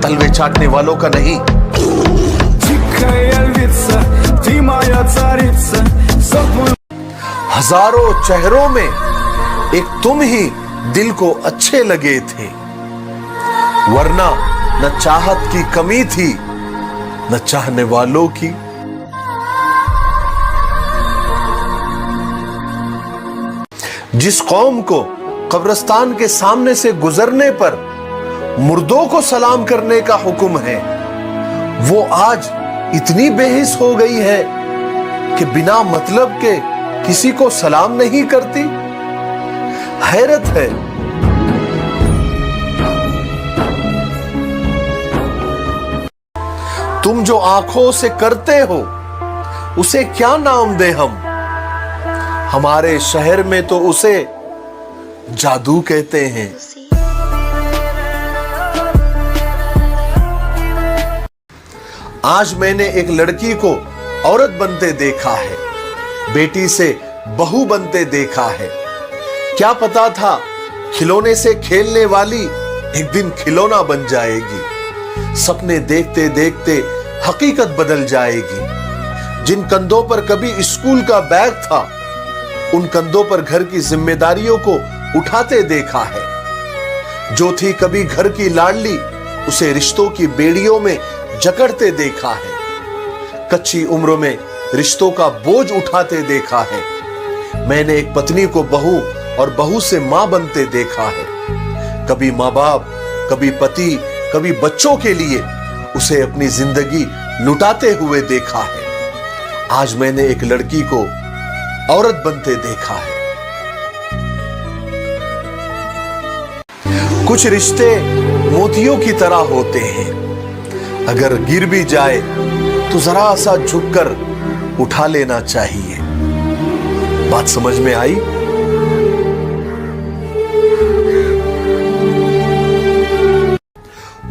तलवे चाटने वालों का नहीं। हजारों चेहरों में एक तुम ही दिल को अच्छे लगे थे, वरना न चाहत की कमी थी न चाहने वालों की। जिस कौम को कब्रिस्तान के सामने से गुजरने पर मुर्दों को सलाम करने का हुक्म है, वो आज इतनी बेहिस हो गई है कि बिना मतलब के किसी को सलाम नहीं करती। हैरत है। तुम जो आंखों से करते हो उसे क्या नाम दे हम? हमारे शहर में तो उसे जादू कहते हैं। आज मैंने एक लड़की को औरत बनते देखा है, बेटी से बहू बनते देखा है। क्या पता था खिलौने से खेलने वाली एक दिन खिलौना बन जाएगी। सपने देखते देखते हकीकत बदल जाएगी। जिन कंधों पर कभी स्कूल का बैग था, उन कंधों पर घर की जिम्मेदारियों को उठाते देखा है। जो थी कभी घर की लाडली, उसे रिश्तों की बेड़ियों में जकड़ते देखा है। कच्ची उम्र में रिश्तों का बोझ उठाते देखा है। मैंने एक पत्नी को बहू और बहू से मां बनते देखा है। कभी मां बाप, कभी पति, कभी बच्चों के लिए उसे अपनी जिंदगी लुटाते हुए देखा है। आज मैंने एक लड़की को औरत बनते देखा है। कुछ रिश्ते मोतियों की तरह होते हैं, अगर गिर भी जाए तो जरा सा झुककर उठा लेना चाहिए। बात समझ में आई?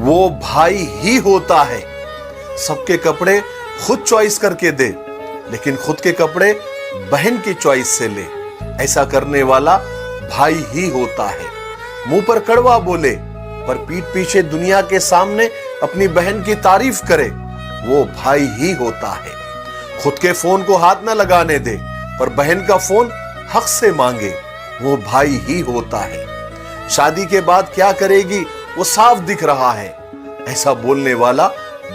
वो भाई ही होता है, सबके कपड़े खुद चॉइस करके दे, लेकिन खुद के कपड़े बहन की चॉइस से ले। ऐसा करने वाला भाई ही होता है। मुंह पर कड़वा बोले पर पीठ पीछे दुनिया के सामने अपनी बहन की तारीफ करे, वो भाई ही होता है। खुद के फोन को हाथ न लगाने दे पर बहन का फोन हक से मांगे, वो भाई ही होता है। शादी के बाद क्या करेगी वो साफ दिख रहा है, ऐसा बोलने वाला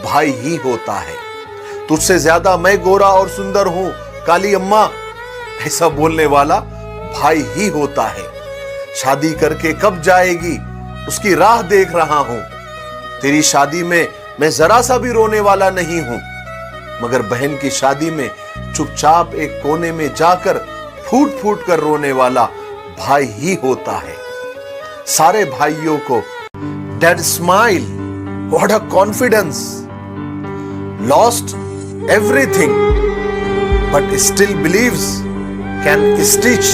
भाई ही होता है। तुझसे ज्यादा मैं गोरा और सुंदर हूं काली अम्मा, ऐसा बोलने वाला भाई ही होता है। शादी करके कब जाएगी उसकी राह देख रहा हूं। तेरी शादी में मैं जरा सा भी रोने वाला नहीं हूं, मगर बहन की शादी में चुपचाप एक कोने में जाकर फूट फूट कर रोने वाला भाई ही होता है। सारे भाइयों को dead smile, what a confidence, lost everything but still believes, can stitch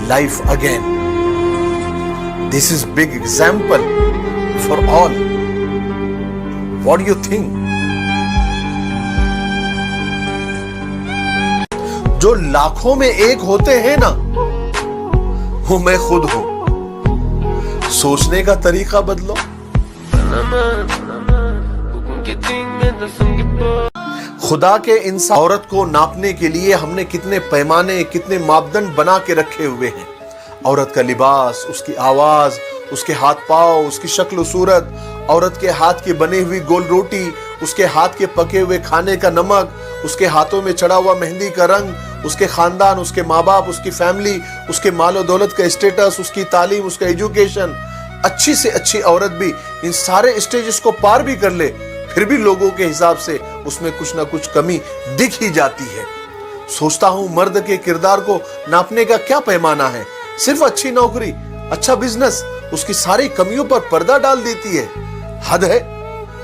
life again. This is big example for all. What do you think? जो लाखों में एक होते हैं ना, वो मैं खुद हूं। सोचने का तरीका बदलो। खुदा के इंसान औरत को नापने के लिए हमने कितने पैमाने, कितने मापदंड बना के रखे हुए हैं। औरत का लिबास, उसकी आवाज, उसके हाथ पांव, उसकी शक्ल सूरत, औरत के हाथ की बनी हुई गोल रोटी, उसके हाथ के पके हुए खाने का नमक, उसके हाथों में चढ़ा हुआ मेहंदी का रंग, उसके खानदान, उसके माँ बाप, उसकी फैमिली, उसके मालो दौलत का स्टेटस, उसकी तालीम, उसका एजुकेशन। अच्छी से अच्छी औरत भी इन सारे स्टेजेस को पार भी कर ले, फिर भी लोगों के हिसाब से उसमें कुछ ना कुछ कमी दिख ही जाती है। सोचता हूं मर्द के किरदार को नापने का क्या पैमाना है? सिर्फ अच्छी नौकरी, अच्छा बिजनेस उसकी सारी कमियों पर पर्दा डाल देती है। हद है।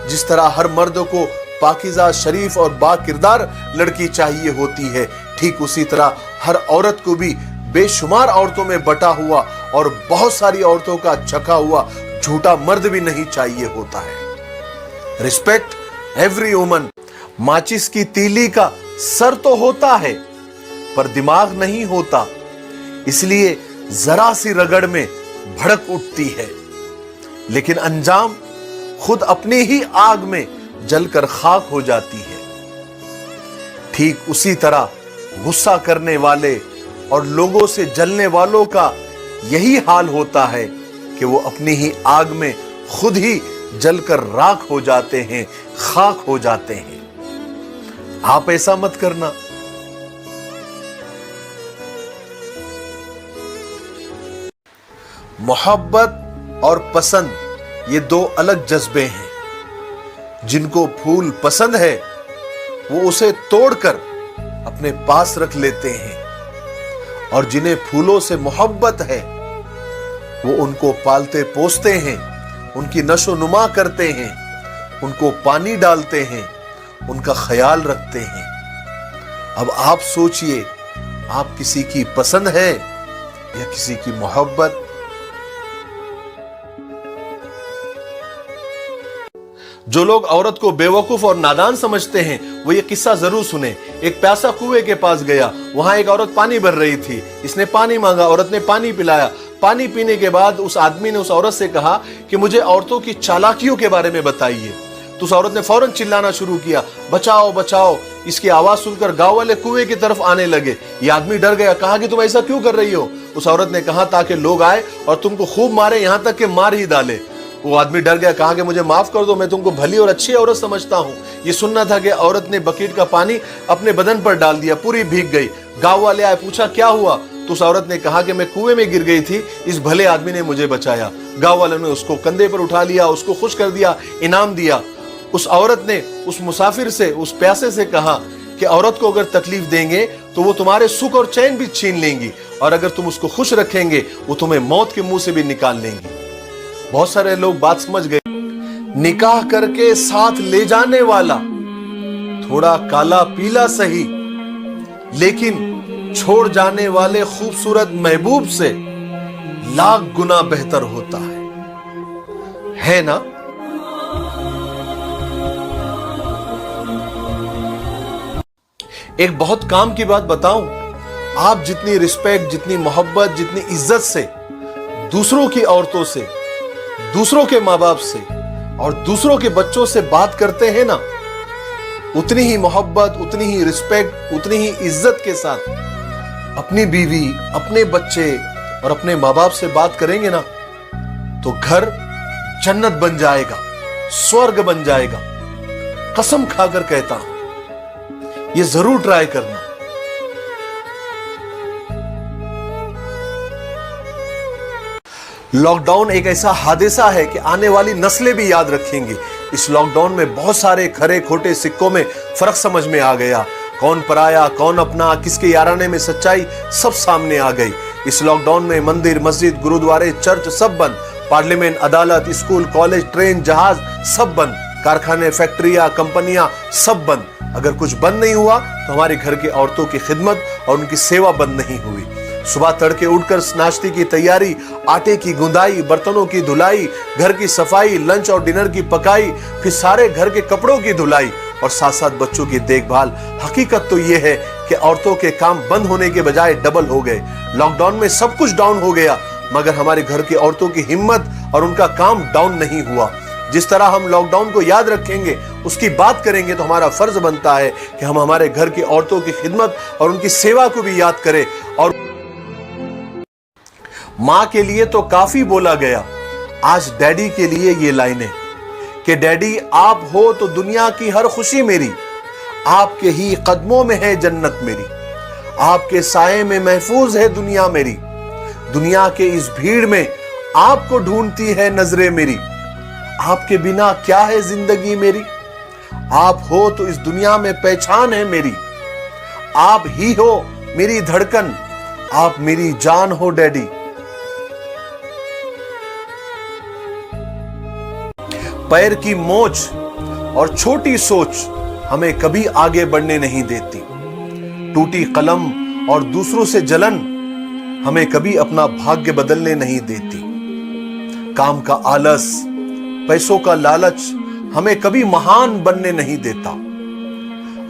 जिस तरह हर मर्द को पाकीज़ा, शरीफ और बा किरदार लड़की चाहिए होती है, ठीक उसी तरह हर औरत को भी बेशुमार औरतों में बटा हुआ और बहुत सारी औरतों का छका हुआ झूठा मर्द भी नहीं चाहिए होता है। Respect every woman. माचिस की तीली का सर तो होता है पर दिमाग नहीं होता, इसलिए जरा सी रगड़ में भड़क उठती है, लेकिन अंजाम खुद अपनी ही आग में जलकर खाक हो जाती है। ठीक उसी तरह गुस्सा करने वाले और लोगों से जलने वालों का यही हाल होता है कि वो अपनी ही आग में खुद ही जलकर राख हो जाते हैं, खाक हो जाते हैं। आप ऐसा मत करना। मोहब्बत और पसंद ये दो अलग जज्बे हैं। जिनको फूल पसंद है वो उसे तोड़कर अपने पास रख लेते हैं, और जिन्हें फूलों से मोहब्बत है वो उनको पालते पोसते हैं, उनकी नशो नुमा करते हैं, उनको पानी डालते हैं, उनका ख्याल रखते हैं। अब आप सोचिए, आप किसी की पसंद है या किसी की मोहब्बत? जो लोग औरत को बेवकूफ और नादान समझते हैं वो ये किस्सा जरूर सुने। एक प्यासा कुएं के पास गया, वहां एक औरत पानी भर रही थी। इसने पानी मांगा, औरत ने पानी पिलाया। पानी पीने के बाद उस आदमी ने उस औरत से कहा कि मुझे औरतों की चालाकियों के बारे में बताइए। तो उस औरत ने फौरन चिल्लाना शुरू किया, बचाओ बचाओ। इसकी आवाज सुनकर गांव वाले कुएं की तरफ आने लगे। ये आदमी डर गया, कहा कि तुम ऐसा क्यों कर रही हो? उस औरत ने कहा ताकि लोग आए और तुमको खूब मारे, यहां तक कि मार ही डाले। वो आदमी डर गया, कहा कि मुझे माफ कर दो, मैं तुमको भली और अच्छी औरत समझता हूँ। ये सुनना था कि औरत ने बकेट का पानी अपने बदन पर डाल दिया, पूरी भीग गई। गांव वाले आए, पूछा क्या हुआ? तो उस औरत ने कहा कि मैं कुएं में गिर गई थी, इस भले आदमी ने मुझे बचाया। गांव वालों ने उसको कंधे पर उठा लिया, उसको खुश कर दिया, इनाम दिया। उस औरत ने उस मुसाफिर से, उस प्यासे से कहा कि औरत को अगर तकलीफ देंगे तो वो तुम्हारे सुख और चैन भी छीन लेंगी, और अगर तुम उसको खुश रखेंगे वो तुम्हें मौत के मुंह से भी निकाल लेंगी। बहुत सारे लोग बात समझ गए। निकाह करके साथ ले जाने वाला थोड़ा काला पीला सही, लेकिन छोड़ जाने वाले खूबसूरत महबूब से लाख गुना बेहतर होता है ना? एक बहुत काम की बात बताऊं, आप जितनी रिस्पेक्ट, जितनी मोहब्बत, जितनी इज्जत से दूसरों की औरतों से, दूसरों के माँ बाप से और दूसरों के बच्चों से बात करते हैं ना, उतनी ही मोहब्बत, उतनी ही रिस्पेक्ट, उतनी ही इज्जत के साथ अपनी बीवी, अपने बच्चे और अपने माँ बाप से बात करेंगे ना, तो घर जन्नत बन जाएगा, स्वर्ग बन जाएगा। कसम खाकर कहता हूं, ये जरूर ट्राई करना। लॉकडाउन एक ऐसा हादसा है कि आने वाली नस्लें भी याद रखेंगी। इस लॉकडाउन में बहुत सारे खरे खोटे सिक्कों में फर्क समझ में आ गया। कौन पराया, कौन अपना, किसके याराने में सच्चाई, सब सामने आ गई। इस लॉकडाउन में मंदिर, मस्जिद, गुरुद्वारे, चर्च सब बंद। पार्लियामेंट, अदालत, स्कूल, कॉलेज, ट्रेन, जहाज सब बंद। कारखाने, फैक्ट्रियां, कंपनियां सब बंद। अगर कुछ बंद नहीं हुआ तो हमारे घर की औरतों की खिदमत और उनकी सेवा बंद नहीं हुई। सुबह तड़के उठकर नाश्ते की तैयारी, आटे की गुंदाई, बर्तनों की धुलाई, घर की सफाई, लंच और डिनर की पकाई, फिर सारे घर के कपड़ों की धुलाई और साथ साथ बच्चों की देखभाल। हकीकत तो यह है कि औरतों के काम बंद होने के बजाय डबल हो गए। लॉकडाउन में सब कुछ डाउन हो गया, मगर हमारे घर की औरतों की हिम्मत और उनका काम डाउन नहीं हुआ। जिस तरह हम लॉकडाउन को याद रखेंगे, उसकी बात करेंगे, तो हमारा फर्ज बनता है कि हम हमारे घर की औरतों की खिदमत और उनकी सेवा को भी याद करें। और मां के लिए तो काफी बोला गया, आज डैडी के लिए ये लाइनें कि डैडी आप हो तो दुनिया की हर खुशी मेरी, आपके ही कदमों में है जन्नत मेरी, आपके साए में महफूज है दुनिया मेरी, दुनिया के इस भीड़ में आपको ढूंढती है नजरें मेरी, आपके बिना क्या है जिंदगी मेरी, आप हो तो इस दुनिया में पहचान है मेरी, आप ही हो मेरी धड़कन, आप मेरी जान हो डैडी। पैर की मोच और छोटी सोच हमें कभी आगे बढ़ने नहीं देती। टूटी कलम और दूसरों से जलन हमें कभी अपना भाग्य बदलने नहीं देती। काम का आलस, पैसों का लालच हमें कभी महान बनने नहीं देता।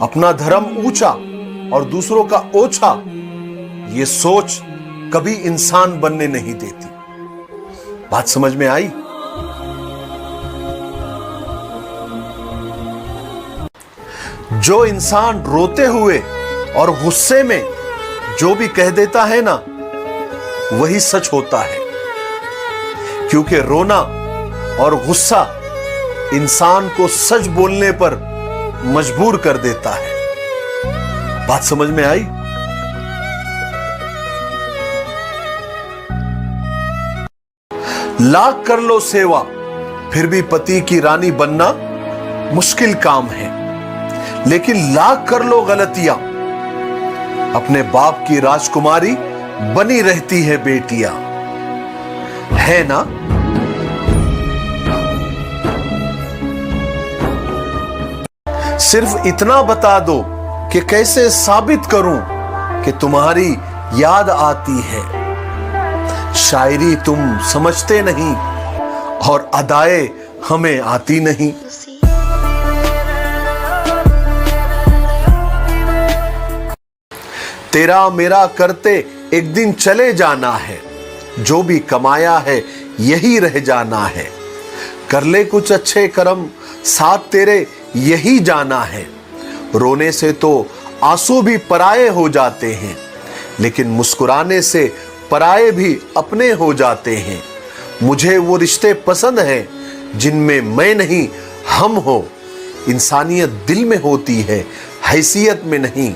अपना धर्म ऊंचा और दूसरों का ओछा, ये सोच कभी इंसान बनने नहीं देती। बात समझ में आई? जो इंसान रोते हुए और गुस्से में जो भी कह देता है ना, वही सच होता है। क्योंकि रोना और गुस्सा इंसान को सच बोलने पर मजबूर कर देता है। बात समझ में आई? लाख कर लो सेवा, फिर भी पति की रानी बनना मुश्किल काम है। लेकिन लाख कर लो गलतियां, अपने बाप की राजकुमारी बनी रहती है बेटियां, है ना? सिर्फ इतना बता दो कि कैसे साबित करूं कि तुम्हारी याद आती है। शायरी तुम समझते नहीं और अदाए हमें आती नहीं। तेरा मेरा करते एक दिन चले जाना है, जो भी कमाया है यही रह जाना है। कर ले कुछ अच्छे कर्म, साथ तेरे यही जाना है। रोने से तो आंसू भी पराये हो जाते हैं, लेकिन मुस्कुराने से पराये भी अपने हो जाते हैं। मुझे वो रिश्ते पसंद हैं जिनमें मैं नहीं हम हो। इंसानियत दिल में होती है, हैसियत में नहीं।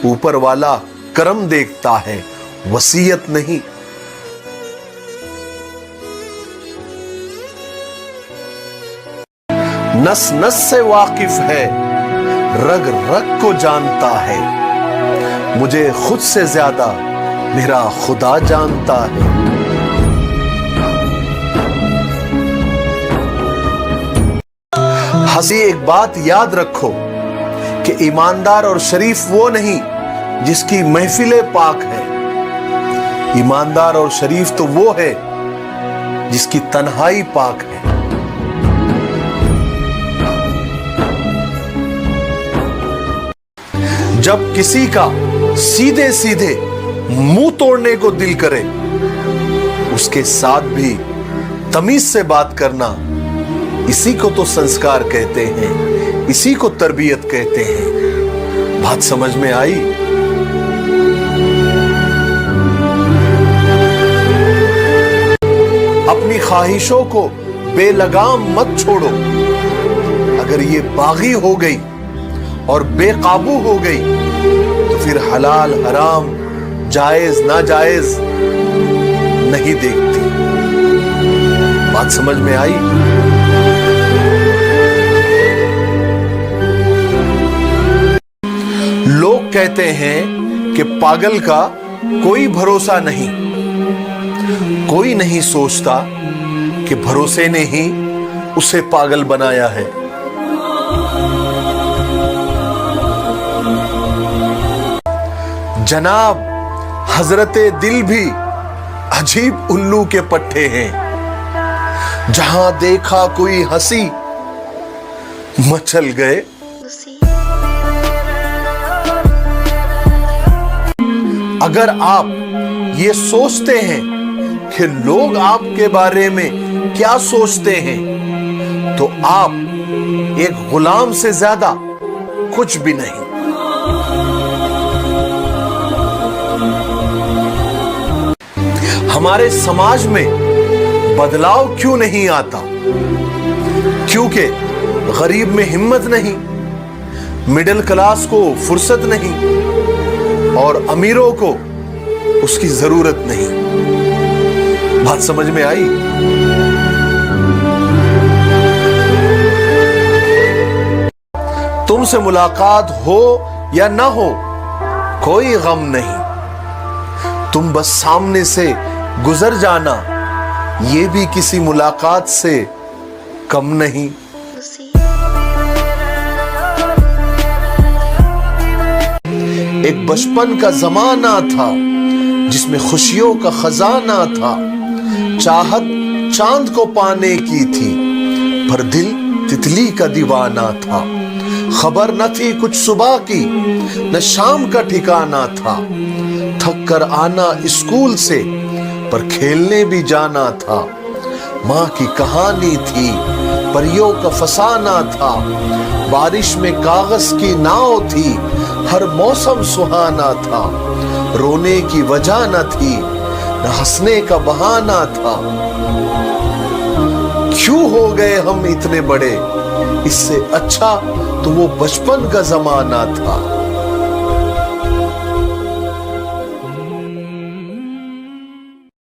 ऊपर वाला कर्म देखता है, वसीयत नहीं। नस नस से वाकिफ है, रग रग को जानता है। मुझे खुद से ज्यादा मेरा खुदा जानता है। हंसी एक बात याद रखो कि ईमानदार और शरीफ वो नहीं जिसकी महफिले पाक है। ईमानदार और शरीफ तो वो है जिसकी तन्हाई पाक है। जब किसी का सीधे सीधे मुंह तोड़ने को दिल करे, उसके साथ भी तमीज से बात करना, इसी को तो संस्कार कहते हैं, इसी को तरबियत कहते हैं। बात समझ में आई? अपनी ख्वाहिशों को बेलगाम मत छोड़ो। अगर ये बागी हो गई और बेकाबू हो गई तो फिर हलाल हराम जायज नाजायज नहीं देखती। बात समझ में आई? लोग कहते हैं कि पागल का कोई भरोसा नहीं। कोई नहीं सोचता कि भरोसे ने ही उसे पागल बनाया है। जनाब हजरते दिल भी अजीब उल्लू के पट्टे हैं। जहां देखा कोई हंसी मचल गए। अगर आप ये सोचते हैं कि लोग आपके बारे में क्या सोचते हैं, तो आप एक गुलाम से ज्यादा कुछ भी नहीं। हमारे समाज में बदलाव क्यों नहीं आता? क्योंकि गरीब में हिम्मत नहीं, मिडिल क्लास को फुर्सत नहीं और अमीरों को उसकी जरूरत नहीं। बात समझ में आई? तुमसे मुलाकात हो या ना हो, कोई गम नहीं। तुम बस सामने से गुजर जाना, ये भी किसी मुलाकात से कम नहीं। एक बचपन का जमाना था जिसमें खुशियों का खजाना था। चाहत चांद को पाने की थी, पर दिल तितली का दीवाना था। खबर न थी कुछ सुबह की, न शाम का ठिकाना था। थक कर आना स्कूल से, पर खेलने भी जाना था। माँ की कहानी थी, परियों का फसाना था। बारिश में कागज की नाव थी, हर मौसम सुहाना था। रोने की वजह न थी, न हंसने का बहाना था। क्यों हो गए हम इतने बड़े, इससे अच्छा तो वो बचपन का जमाना था।